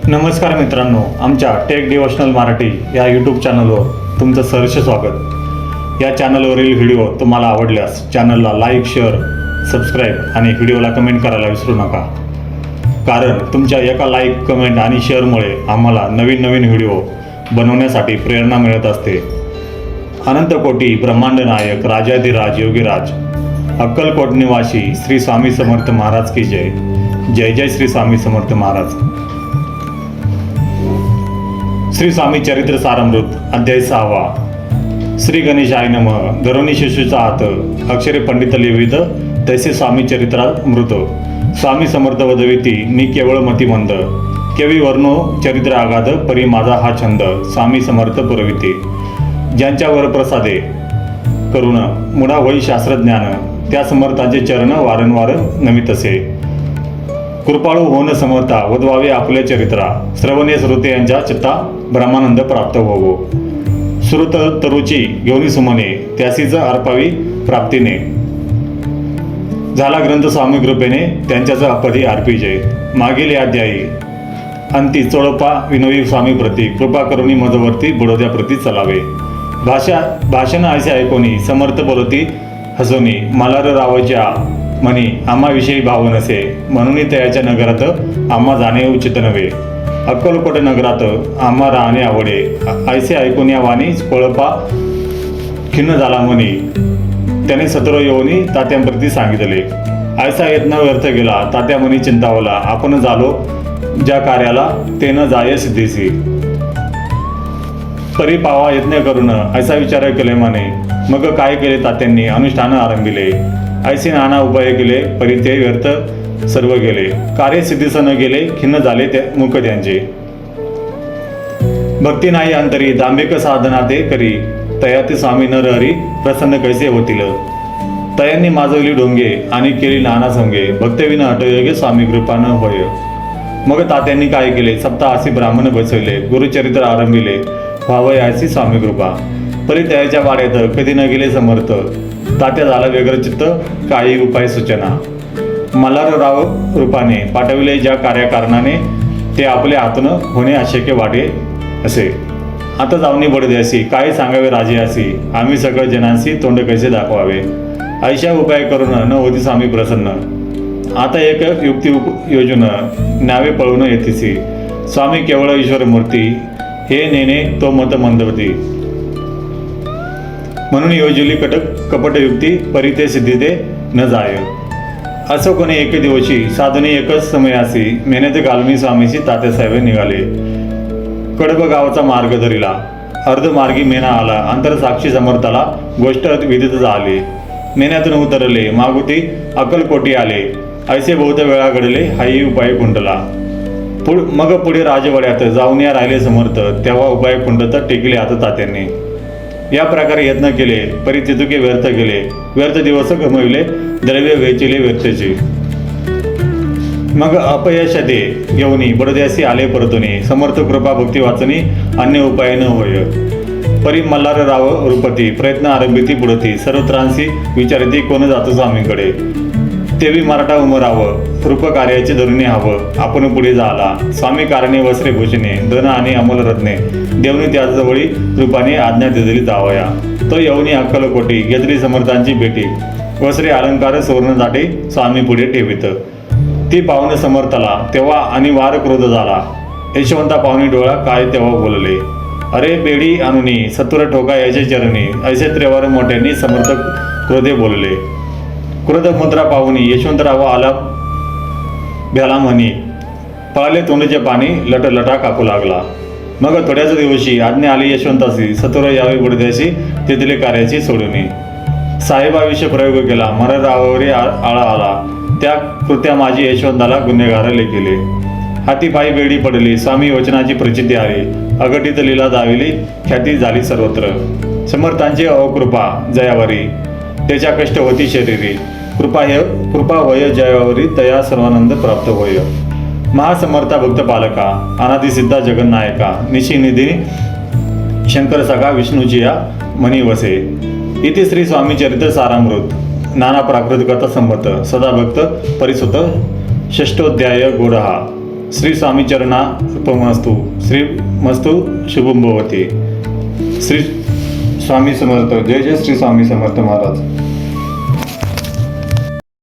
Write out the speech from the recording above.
नमस्कार मित्रांनो, आमच्या टेक डिवोशनल मराठी या यूट्यूब चॅनलवर तुमचं सहर्ष स्वागत। या चॅनलवरील व्हिडिओ तुम्हाला आवडल्यास चॅनलला लाईक, शेअर, सबस्क्राईब आणि व्हिडिओला कमेंट करायला विसरू नका, कारण तुमच्या एका लाईक, कमेंट आणि शेअरमुळे आम्हाला नवीन व्हिडिओ बनवण्यासाठी प्रेरणा मिळत असते। अनंतकोटी ब्रह्मांड नायक राजाधिराज योगीराज अक्कलकोट निवासी श्री स्वामी समर्थ महाराज की जय। जय जय श्री स्वामी समर्थ महाराज। श्री स्वामी चरित्र सारामृत अध्याय 6। श्री गणेशाय नमः। धरोनी शिशूचा हात अक्षरे पंडित लिहित तैसे स्वामी चरित्रामृत। स्वामी समर्थ वदविती मी केवळ मतिमंद, केवी वर्णो चरित्र आगाध परी माझा हा छंद। स्वामी समर्थ पुरविती ज्यांच्यावर प्रसादे करुण मुडा होई शास्त्रज्ञान, त्या समर्थांचे चरण वारंवार नमित असे। कृपाळू होऊन समर्था वदवावे आपले चरित्रा, श्रवणे श्रोते यांच्या चित्ता ब्रह्मानंद प्राप्त होवो। श्रुत तरुची घेऊन सुमने त्यासीच अर्पावी प्राप्तीने, झाला ग्रंथ स्वामी कृपेने त्यांच्याच अपदी अर्पी जय। मागील अध्यायी अंती चोळपा विनोई स्वामी प्रती, कृपा करुणी मजवर्ती बुडोद्या प्रती चलावे। भाषण ऐसे ऐकोनी समर्थ बोलती हसोनी, मलार रावच्या म्हणी आम्हाविषयी भाव नसे, म्हणून तयाच्या नगरात आम्हा जाणे उचित नव्हे। अक्कलकोट नगरात आम्हा राहणे आवडे, ऐसे ऐकून या वाणी कोळपा खिन्न झाला म्हणी, त्याने सतरो येऊनी तात्यांप्रती सांगितले। ऐसा यत्न व्यर्थ गेला, तात्या म्हणी चिंतावला, आपण झालो ज्या कार्याला ते न जाय सिद्धीसी। परी पावा यत्न करून ऐसा विचार केले माने, मग काय केले तात्यांनी अनुष्ठान आरंभिले। ऐसे नाना उपाय केले परी ते व्यर्थ सर्व गेले, कार्य सिद्धीस न गेले खिन्न झाले ते मुख त्यांचे। भक्ती नाही अंतरी दांभिक साधना ते करी, तयाती स्वामी नर हरी प्रसन्न कैसे होतील। तयांनी माजवली डोंगे आणि केली नाना संगे, भक्तविन हटयोगे स्वामी कृपा न होय। मग तात्यांनी काय केले सप्ताहासी ब्राह्मण बसविले, गुरुचरित्र आरंभिले व्हावयासी स्वामी कृपा। परी तयाच्या वाड्यात कधी न गेले समर्थ, तात्या झाला वेगळं चित्त काही उपाय सूचना। मल्हारराव रूपाने पाठविले ज्या कार्यकारणाने, ते आपल्या हातून होणे अशक्य वाटे असे। आता जाऊनी बडद्यासी काय सांगावे राजेयासी, आम्ही सगळं जनांशी तोंड कैसे दाखवावे। ऐशा उपाय करून न होती स्वामी प्रसन्न, आता एक युक्ती योजून नावे पळून येतीसी। स्वामी केवळ ईश्वर मूर्ती हे नेणे तो मत मंदवती, म्हणून योजली कपट युक्ती परी ते सिद्धी ते न जाय। असं कोणी एके दिवशी साधने एकच समयासी, मेहनत घालून स्वामीशी तात्यासाहेब निघाले। कडब गावाचा मार्ग धरिला, अर्धमार्गी मेना आला, अंतरसाक्षी समर्थाला गोष्ट विदित झाली। मेन्यातून उतरले मागुती अक्कलकोटी आले, ऐसे बहुत वेळा घडले हाही उपाय कुंडला। मग पुढे राजवाड्यात जाऊन या राहिले समर्थ, तेव्हा उपाय कुंडत टेकले हात तात्यांनी। या प्रकारे यत्न केले परी तितुके व्यर्थ गेले, व्यर्थ दिवस गमविले द्रव्य वेचिले व्यर्थचे। मग अपयशाते येऊनी बडद्यासी आले परतुनी, समर्थ कृपा भक्ती वाचनी अन्य उपाय न होय। परी मल्हारराव रूपती प्रयत्न आरंभिती बुडती, सर्वत्रांशी विचारती कोण जातो स्वामीकडे। तेवी मराठा उमरावं रूप कार्याचे धरुणे हवं, आपण पुढे झाला। स्वामी कारणे वस्त्रे भूषणे धन आणि अमोल रत्ने, देवनी त्याजवळी रूपाने आज्ञा दिली जावया। तो येऊनी अक्कलकोटी घेतली समर्थांची भेटी, वस्त्रे अलंकार सुवर्ण दाटे स्वामी पुढे ठेवित। ती पाहुणे समर्थाला तेव्हा आणि वार क्रोध झाला, यशवंता पाहुणी डोळा काय तेव्हा बोलले। अरे बेडी अनुनी सत्वर ठोका याचे चरणी, ऐसे त्रेवार मोठ्यांनी समर्थ क्रोधे बोलले। क्रोध मुद्रा पाहुणी यशवंतराव आला भ्याला म्हणी, पळाले तोंडचे पाणी लटलटा कापू लागला। मग थोड्याच दिवशी आज्ञा आली यशवंतासी, सत्वर यावे बडद्यासी तेथील कार्याची सोडून। साहेबाविषयी प्रयोग केला मल्हाररावावरी आळा आला, त्या कृत्या माझी यशवंताला गुन्हेगार केले। हाती पायी बेडी पडली, स्वामी वचनाची प्रचिती आली, अघटित लीला दाविली ख्याती झाली सर्वत्र। समर्थांची अकृपा जयावरी, त्याच्या कष्ट होती शरीरी, कृपा होय जयावरी तया सर्वानंद प्राप्त होय। महासमर्था भक्त पालका अनादिसिद्धा जगन्नायका, निशिनिधी शंकर सखा विष्णूची या मनी वसे। इथे श्री स्वामी चरित्र सारामृत नाना प्राकृत कथा संमत सदा भक्त परिसुत षष्ठोध्याय गोडहा। श्री स्वामी चरणा उपमस्तु श्री मस्तु शुभम भवती. श्री स्वामी समर्थ. जय जय श्री स्वामी समर्थ महाराज.